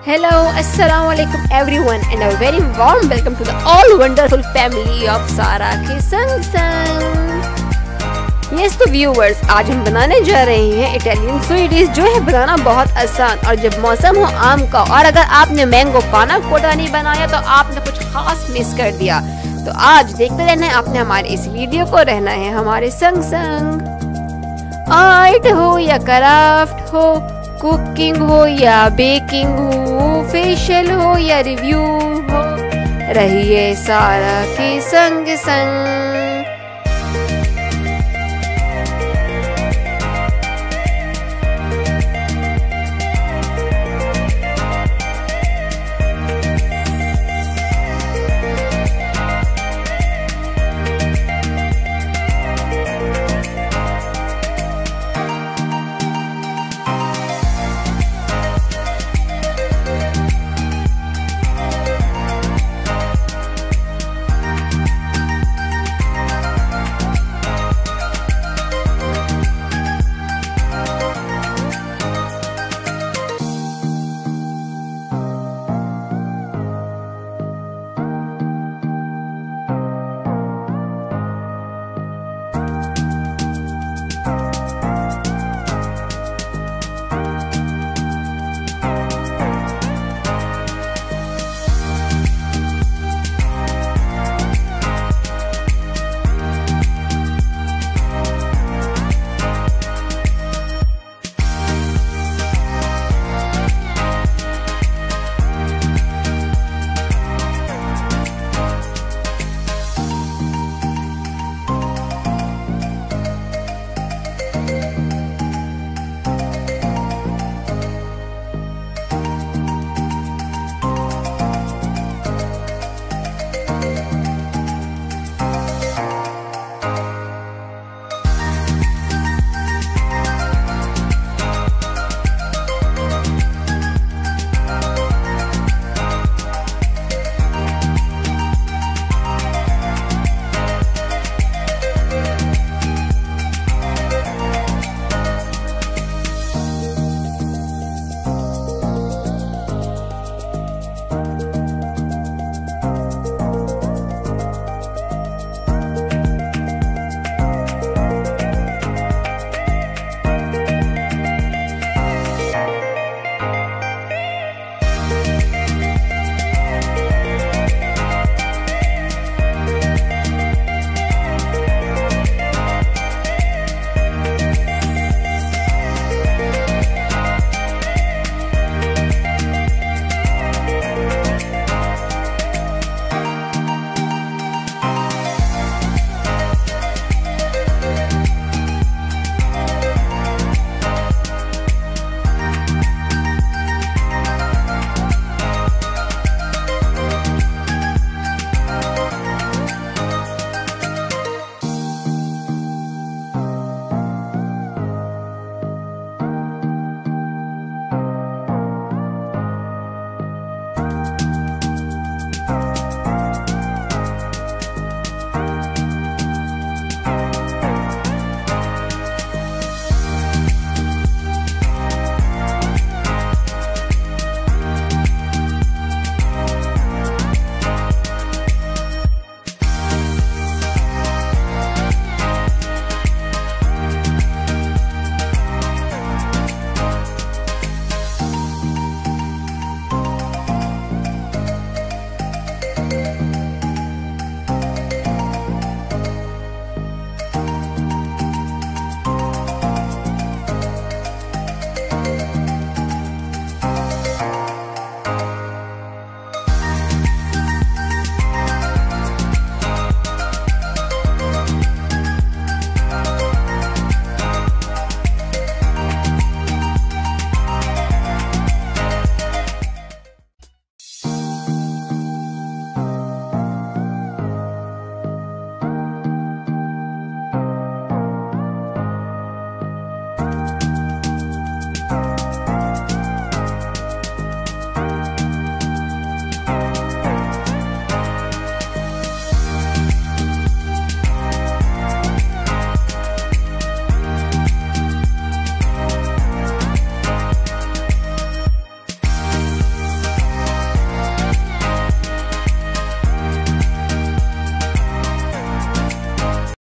Hello, assalamu alaikum everyone and a very warm welcome to the all wonderful family of सारा के संग संग। Yes तो viewers, आज हम बनाने जा रहे हैं इटालियन स्वीट डिश जो है बनाना बहुत आसान और जब मौसम हो आम का और अगर आपने मैंगो पाना कोटा नहीं बनाया तो आपने कुछ खास मिस कर दिया। तो आज देखते रहना है आपने हमारे इस वीडियो को, रहना है हमारे संग संग। आर्ट हो या क्राफ्ट हो, कुकिंग हो या बेकिंग हो, फेशियल हो या रिव्यू हो, रहिए सारा के संग संग।